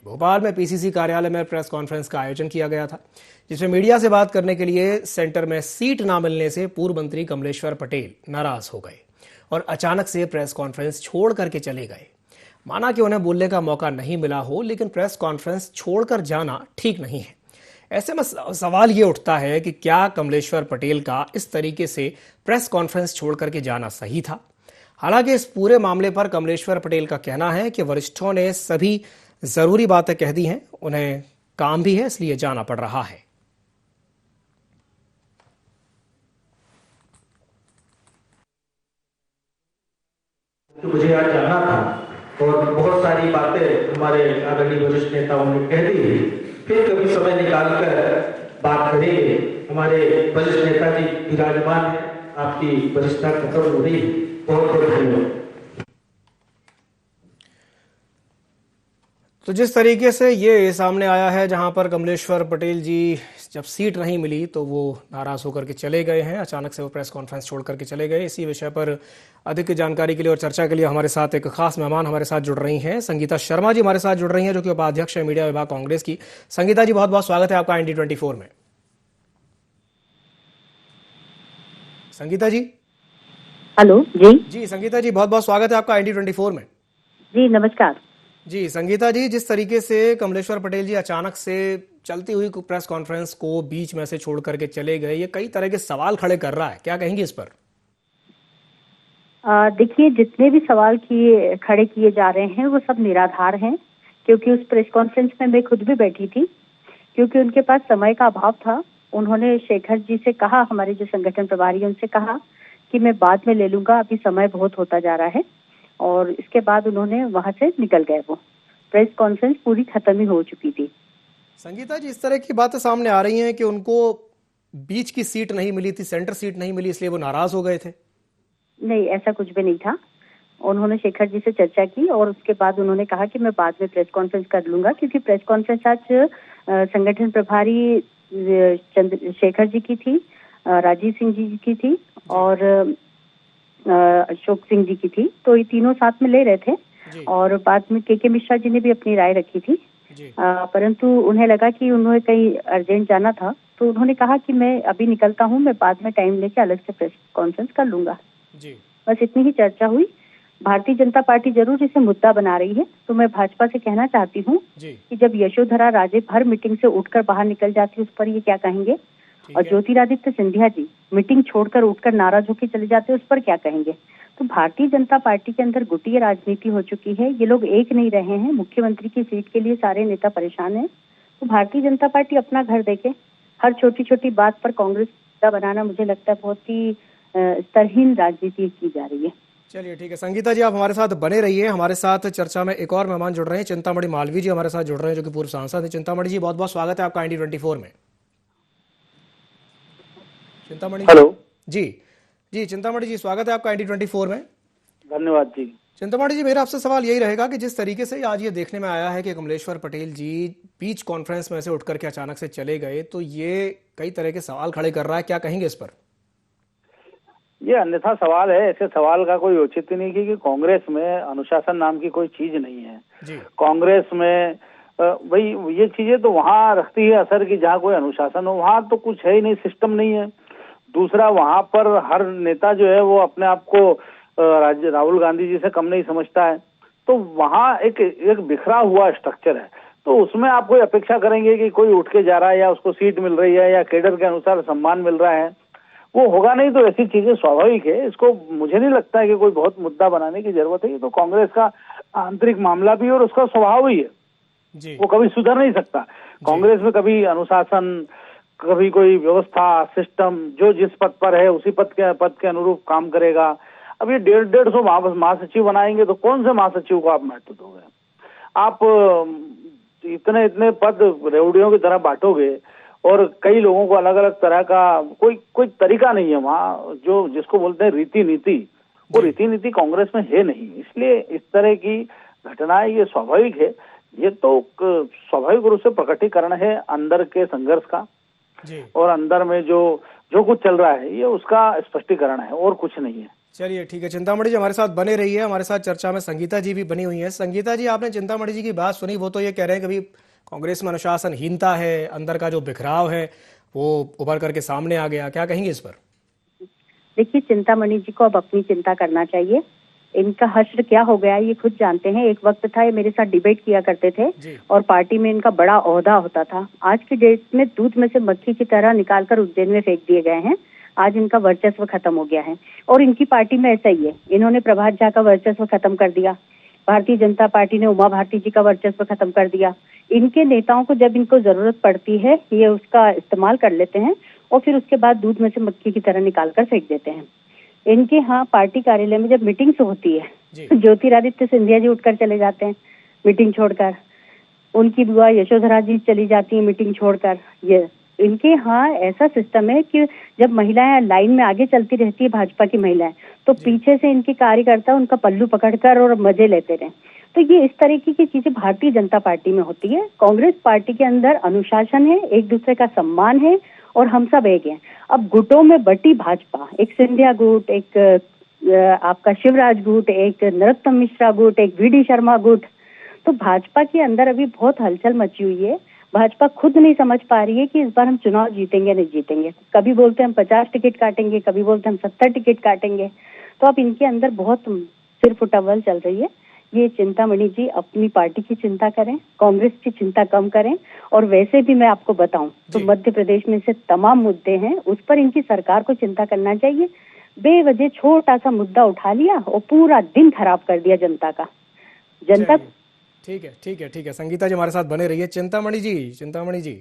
भोपाल में पीसीसी कार्यालय में प्रेस कॉन्फ्रेंस का आयोजन किया गया था, जिसमें मीडिया से बात करने के लिए सेंटर में सीट ना मिलने से पूर्व मंत्री कमलेश्वर पटेल नाराज हो गए और अचानक से प्रेस कॉन्फ्रेंस छोड़ करके चले गए। माना कि उन्हें बोलने का मौका नहीं मिला हो, लेकिन प्रेस कॉन्फ्रेंस छोड़कर जाना ठीक नहीं है। ऐसे में सवाल ये उठता है कि क्या कमलेश्वर पटेल का इस तरीके से प्रेस कॉन्फ्रेंस छोड़ करके जाना सही था। हालांकि इस पूरे मामले पर कमलेश्वर पटेल का कहना है कि वरिष्ठों ने सभी जरूरी बातें कह दी हैं, उन्हें काम भी है इसलिए जाना पड़ रहा है। तो मुझे आज जाना था और बहुत सारी बातें हमारे आदरणीय वरिष्ठ नेताओं ने कह दी। फिर कभी समय निकालकर बात करेंगे। हमारे वरिष्ठ नेता जी विराजमान हैं, आपकी वरिष्ठता खत्म हो रही। बहुत बहुत धन्यवाद। तो जिस तरीके से ये सामने आया है, जहां पर कमलेश्वर पटेल जी जब सीट नहीं मिली तो वो नाराज होकर के चले गए हैं, अचानक से वो प्रेस कॉन्फ्रेंस छोड़ करके चले गए। इसी विषय पर अधिक जानकारी के लिए और चर्चा के लिए हमारे साथ एक खास मेहमान हमारे साथ जुड़ रही हैं। संगीता शर्मा जी हमारे साथ जुड़ रही हैं, जो कि उपाध्यक्ष है मीडिया विभाग कांग्रेस की। संगीता जी, बहुत बहुत स्वागत है आपका IND24 में। संगीता जी। हेलो जी। जी संगीता जी, बहुत बहुत स्वागत है आपका IND24 में। जी नमस्कार जी संगीता जी, जिस तरीके से कमलेश्वर पटेल जी अचानक से चलती हुई प्रेस कॉन्फ्रेंस को बीच में से छोड़ करके चले गए, ये कई तरह के सवाल खड़े कर रहा है, क्या कहेंगे इस पर? देखिए, जितने भी सवाल खड़े किए जा रहे हैं वो सब निराधार हैं, क्योंकि उस प्रेस कॉन्फ्रेंस में मैं खुद भी बैठी थी, क्योंकि उनके पास समय का अभाव था। उन्होंने शेखर जी से कहा, हमारे जो संगठन प्रभारी उनसे कहा कि मैं बाद में ले लूंगा, अभी समय बहुत होता जा रहा है, और इसके बाद उन्होंने वहां से निकल गए। वो प्रेस कॉन्फ्रेंस पूरी खत्म ही हो चुकी थी। संगीता जी, इस तरह की बातें सामने आ रही हैं कि उनको बीच की सीट नहीं मिली थी, सेंटर सीट नहीं मिली, इसलिए वो नाराज हो गए थे। नहीं, ऐसा कुछ भी नहीं था। उन्होंने शेखर जी से चर्चा की और उसके बाद उन्होंने कहा कि मैं बाद में प्रेस कॉन्फ्रेंस कर लूंगा, क्योंकि प्रेस कॉन्फ्रेंस आज संगठन प्रभारी चंद्रशेखर जी की थी, राजीव सिंह जी की थी और अशोक सिंह जी की थी। तो ये तीनों साथ में ले रहे थे और बाद में के मिश्रा जी ने भी अपनी राय रखी थी। परंतु उन्हें लगा कि उन्हें कहीं अर्जेंट जाना था, तो उन्होंने कहा कि मैं अभी निकलता हूँ, मैं बाद में टाइम लेके अलग से प्रेस कॉन्फ्रेंस कर लूंगा। बस इतनी ही चर्चा हुई। भारतीय जनता पार्टी जरूर इसे मुद्दा बना रही है, तो मैं भाजपा से कहना चाहती हूँ कि जब यशोधरा राजे हर मीटिंग से उठकर बाहर निकल जाती है, उस पर ये क्या कहेंगे? और ज्योतिरादित्य सिंधिया जी मीटिंग छोड़कर उठकर नाराज होकर चले जाते हैं, उस पर क्या कहेंगे? तो भारतीय जनता पार्टी के अंदर गुटिया राजनीति हो चुकी है। ये लोग एक नहीं रहे हैं। मुख्यमंत्री की सीट के लिए सारे नेता परेशान हैं। तो भारतीय जनता पार्टी अपना घर देखे। हर छोटी छोटी बात पर कांग्रेस मुद्दा बनाना, मुझे लगता है बहुत ही स्तरहीन राजनीति की जा रही है। चलिए ठीक है संगीता जी, आप हमारे साथ बने रहिए। हमारे साथ चर्चा में एक और मेहमान जुड़ रहे हैं, चिंतामणि मालवीय जी हमारे साथ जुड़ रहे हैं, जो कि पूर्व सांसद है। चिंतामणि जी, बहुत बहुत स्वागत है आपका IND24 में। चिंतामणि हेलो जी। जी चिंतामणि जी, स्वागत है आपका IND24 में। धन्यवाद जी। चिंतामणि जी, मेरा आपसे सवाल यही रहेगा कि जिस तरीके से आज ये देखने में आया है कि कमलेश्वर पटेल जी बीच कॉन्फ्रेंस में से उठ करके अचानक से चले गए, तो ये कई तरह के सवाल खड़े कर रहा है, क्या कहेंगे इस पर? ये अन्यथा सवाल है। ऐसे सवाल का कोई औचित्य नहीं, क्योंकि कांग्रेस में अनुशासन नाम की कोई चीज नहीं है जी। कांग्रेस में भाई ये चीजें तो वहां रखती है असर की जहाँ कोई अनुशासन हो। वहां तो कुछ है ही नहीं, सिस्टम नहीं है। दूसरा, वहां पर हर नेता जो है वो अपने आप को राहुल गांधी जी से कम नहीं समझता है। तो वहां एक बिखरा हुआ स्ट्रक्चर है। तो उसमें आप कोई अपेक्षा करेंगे कि कोई उठ के जा रहा है या उसको सीट मिल रही है या कैडर के अनुसार सम्मान मिल रहा है, वो होगा नहीं। तो ऐसी चीजें स्वाभाविक है। इसको मुझे नहीं लगता है कि कोई बहुत मुद्दा बनाने की जरूरत है। ये तो कांग्रेस का आंतरिक मामला भी और उसका स्वभाव ही है जी। वो कभी सुधर नहीं सकता। कांग्रेस में कभी अनुशासन, कभी कोई व्यवस्था, सिस्टम, जो जिस पद पर है उसी पद के अनुरूप काम करेगा। अब ये 150 महासचिव बनाएंगे तो कौन से महासचिव को आप महत्व दोगे? आप इतने पद रेवड़ियों की तरह बांटोगे और कई लोगों को अलग अलग तरह का कोई तरीका नहीं है वहाँ। जो जिसको बोलते हैं रीति नीति, वो रीति नीति कांग्रेस में है नहीं। इसलिए इस तरह की घटनाएं ये स्वाभाविक है। ये तो स्वाभाविक रूप से प्रकटीकरण है अंदर के संघर्ष का जी। और अंदर में जो कुछ चल रहा है ये उसका स्पष्टीकरण है और कुछ नहीं है। चलिए ठीक है, चिंतामणि जी हमारे साथ बने रही है। हमारे साथ चर्चा में संगीता जी भी बनी हुई है। संगीता जी, आपने चिंतामणि जी की बात सुनी, वो तो ये कह रहे हैं कि अभी कांग्रेस में अनुशासनहीनता है, अंदर का जो बिखराव है वो उभर करके सामने आ गया, क्या कहेंगे इस पर? देखिए, चिंतामणि जी को अब अपनी चिंता करना चाहिए। इनका हश्र क्या हो गया ये खुद जानते हैं। एक वक्त था ये मेरे साथ डिबेट किया करते थे और पार्टी में इनका बड़ा ओहदा होता था। आज की डेट में दूध में से मक्खी की तरह निकालकर उज्जैन में फेंक दिए गए हैं। आज इनका वर्चस्व खत्म हो गया है और इनकी पार्टी में ऐसा ही है। इन्होंने प्रभात झा का वर्चस्व खत्म कर दिया। भारतीय जनता पार्टी ने उमा भारती जी का वर्चस्व खत्म कर दिया। इनके नेताओं को जब इनको जरूरत पड़ती है ये उसका इस्तेमाल कर लेते हैं और फिर उसके बाद दूध में से मक्खी की तरह निकाल कर फेंक देते हैं। इनके यहाँ पार्टी कार्यालय में जब मीटिंग्स होती है तो ज्योतिरादित्य सिंधिया जी उठकर चले जाते हैं मीटिंग छोड़कर। उनकी बुआ यशोधरा जी चली जाती है मीटिंग छोड़कर। ये इनके यहाँ ऐसा सिस्टम है कि जब महिलाएं लाइन में आगे चलती रहती है, भाजपा की महिलाएं, तो पीछे से इनके कार्यकर्ता उनका पल्लू पकड़कर और मजे लेते रहे। तो ये इस तरीके की चीजें भारतीय जनता पार्टी में होती है। कांग्रेस पार्टी के अंदर अनुशासन है, एक दूसरे का सम्मान है और हम सब एक हैं। अब गुटों में बटी भाजपा, एक सिंधिया गुट, एक आपका शिवराज गुट, एक नरोत्तम मिश्रा गुट, एक वीडी शर्मा गुट। तो भाजपा के अंदर अभी बहुत हलचल मची हुई है। भाजपा खुद नहीं समझ पा रही है कि इस बार हम चुनाव जीतेंगे नहीं जीतेंगे। कभी बोलते हैं हम 50 टिकट काटेंगे, कभी बोलते हैं हम 70 टिकट काटेंगे। तो अब इनके अंदर बहुत सिर फुटअव्वल चल रही है। ये चिंतामणि जी अपनी पार्टी की चिंता करें, कांग्रेस की चिंता कम करें। और वैसे भी मैं आपको बताऊं तो मध्य प्रदेश में से तमाम मुद्दे हैं, उस पर इनकी सरकार को चिंता करना चाहिए। बेवजह छोटा सा मुद्दा उठा लिया और पूरा दिन खराब कर दिया जनता का। जनता ठीक है ठीक है ठीक है, संगीता जी हमारे साथ बने रही है। चिंतामणि जी,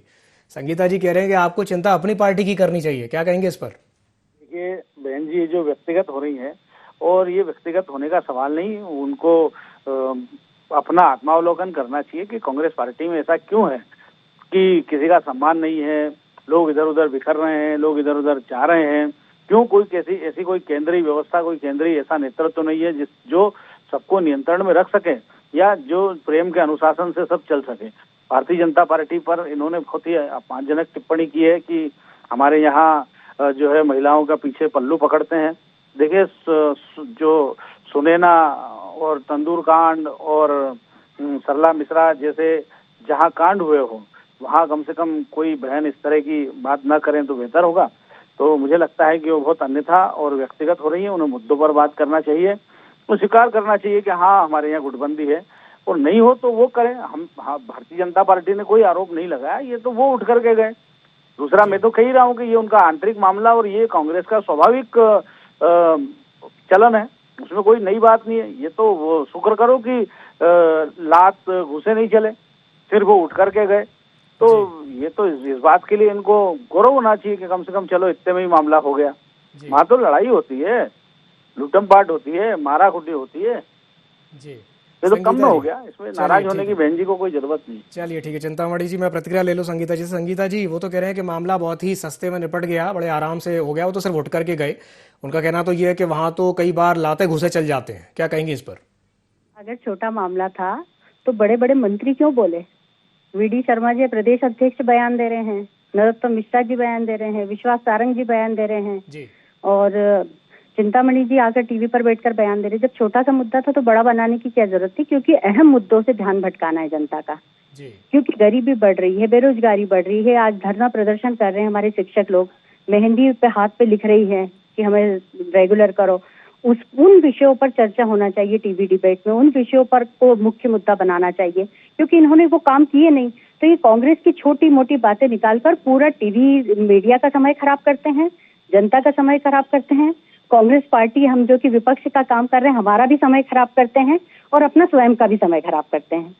संगीता जी कह रहे हैं कि आपको चिंता अपनी पार्टी की करनी चाहिए, क्या कहेंगे इस पर? देखिए बहन जी, जो व्यक्तिगत हो रही है और ये व्यक्तिगत होने का सवाल नहीं, उनको अपना आत्मावलोकन करना चाहिए कि कांग्रेस पार्टी में ऐसा क्यों है कि किसी का सम्मान नहीं है, लोग इधर उधर बिखर रहे हैं, लोग इधर उधर जा रहे हैं। क्यों कोई ऐसी कोई केंद्रीय व्यवस्था, कोई केंद्रीय ऐसा नेतृत्व नहीं है जो सबको नियंत्रण में रख सके या जो प्रेम के अनुशासन से सब चल सके। भारतीय जनता पार्टी पर इन्होंने बहुत ही अपमानजनक टिप्पणी की है कि हमारे यहाँ जो है महिलाओं का पीछे पल्लू पकड़ते हैं। देखिए जो सुनैना और तंदूर कांड और सरला मिश्रा जैसे जहाँ कांड हुए हो वहाँ कम से कम कोई बहन इस तरह की बात न करें तो बेहतर होगा। तो मुझे लगता है कि वो बहुत अन्यथा और व्यक्तिगत हो रही है। उन्हें मुद्दों पर बात करना चाहिए, वो स्वीकार करना चाहिए कि हाँ हमारे यहाँ गुटबंदी है, और नहीं हो तो वो करें। हम भारतीय जनता पार्टी ने कोई आरोप नहीं लगाया, ये तो वो उठ करके गए। दूसरा मैं तो कह ही रहा हूँ कि ये उनका आंतरिक मामला और ये कांग्रेस का स्वाभाविक चलन है, उसमें कोई नई बात नहीं है। ये तो वो शुक्र करो कि लात घुसे नहीं चले, फिर वो उठ करके गए। तो ये तो इस बात के लिए इनको गौरव होना चाहिए कि कम से कम चलो इतने में ही मामला हो गया। वहां तो लड़ाई होती है, लूटम पाट होती है, मारा कुटी होती है। ये तो कम में हो गया, इसमें नाराज होने की बहन जी को कोई जरूरत नहीं। चलिए ठीक है चिंतामणि जी, मैं प्रतिक्रिया ले लूं संगीता जी से। संगीता जी, वो तो कह रहे हैं कि मामला बहुत ही सस्ते में निपट गया, बड़े आराम से हो गया, वो तो सिर्फ उठ करके गए। उनका कहना तो ये है कि वहां तो कई बार लाते घुसे चल जाते हैं, क्या कहेंगे इस पर? अगर छोटा मामला था तो बड़े बड़े मंत्री क्यों बोले? वीडी शर्मा जी प्रदेश अध्यक्ष बयान दे रहे हैं, नरोत्तम मिश्रा जी बयान दे रहे हैं, विश्वास सारंग जी बयान दे रहे हैं और चिंतामणि जी आकर टीवी पर बैठकर बयान दे रहे। जब छोटा सा मुद्दा था तो बड़ा बनाने की क्या जरूरत थी? क्योंकि अहम मुद्दों से ध्यान भटकाना है जनता का। क्योंकि गरीबी बढ़ रही है, बेरोजगारी बढ़ रही है। आज धरना प्रदर्शन कर रहे हैं हमारे शिक्षक लोग, मेहंदी पे हाथ पे लिख रही है कि हमें रेगुलर करो। उन विषयों पर चर्चा होना चाहिए टीवी डिबेट में, उन विषयों पर को मुख्य मुद्दा बनाना चाहिए। क्योंकि इन्होंने वो काम किए नहीं, तो ये कांग्रेस की छोटी मोटी बातें निकालकर पूरा टीवी मीडिया का समय खराब करते हैं, जनता का समय खराब करते हैं। कांग्रेस पार्टी, हम जो कि विपक्ष का काम कर रहे हैं, हमारा भी समय खराब करते हैं और अपना स्वयं का भी समय खराब करते हैं।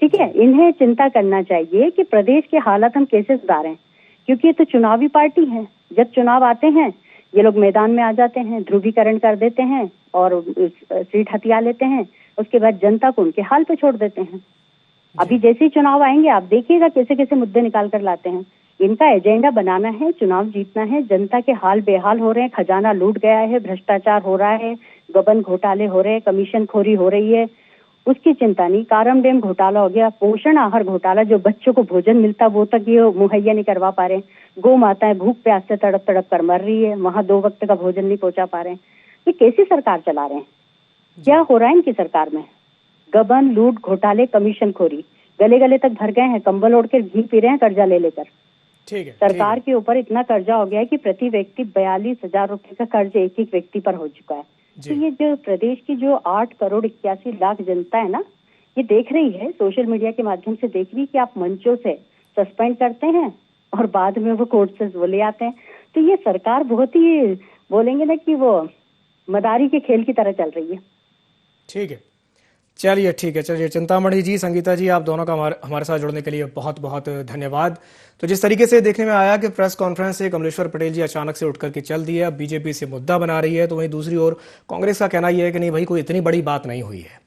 ठीक है, इन्हें चिंता करना चाहिए कि प्रदेश की हालत हम कैसे सुधारें। क्योंकि ये तो चुनावी पार्टी है, जब चुनाव आते हैं ये लोग मैदान में आ जाते हैं, ध्रुवीकरण कर देते हैं और सीट हथिया लेते हैं। उसके बाद जनता को उनके हाल पे छोड़ देते हैं। अभी जैसे ही चुनाव आएंगे आप देखिएगा कैसे कैसे मुद्दे निकाल कर लाते हैं। इनका एजेंडा बनाना है, चुनाव जीतना है। जनता के हाल बेहाल हो रहे हैं, खजाना लूट गया है, भ्रष्टाचार हो रहा है, गबन घोटाले हो रहे हैं, कमीशन खोरी हो रही है, उसकी चिंता नहीं। कारम डैम घोटाला हो गया, पोषण आहार घोटाला, जो बच्चों को भोजन मिलता वो तक ये मुहैया नहीं करवा पा रहे। गौ माताएं भूख प्यास से तड़प तड़प कर मर रही है, वहां 2 वक्त का भोजन नहीं पहुंचा पा रहे। ये कैसी सरकार चला रहे हैं? क्या हो रहा है इनकी सरकार में? गबन, लूट, घोटाले, कमीशन खोरी गले गले तक भर गए हैं। कंबल ओढ़ के घी पी रहे हैं कर्जा ले लेकर। ठीक है। सरकार के ऊपर इतना कर्जा हो गया है कि प्रति व्यक्ति 42,000 रुपए का कर्ज एक एक व्यक्ति पर हो चुका है। तो ये जो प्रदेश की जो 8,81,00,000 जनता है ना, ये देख रही है, सोशल मीडिया के माध्यम से देख रही है कि आप मंचों से सस्पेंड करते हैं और बाद में वो कोर्ट से वो ले आते हैं। तो ये सरकार बहुत ही बोलेंगे ना कि वो मदारी के खेल की तरह चल रही है। ठीक है, चलिए ठीक है। चलिए चिंतामणि जी, संगीता जी, आप दोनों का हमारे साथ जुड़ने के लिए बहुत बहुत धन्यवाद। तो जिस तरीके से देखने में आया कि प्रेस कॉन्फ्रेंस से कमलेश्वर पटेल जी अचानक से उठ करके चल दिए, अब बीजेपी से मुद्दा बना रही है, तो वहीं दूसरी ओर कांग्रेस का कहना यह है कि नहीं भाई, कोई इतनी बड़ी बात नहीं हुई है।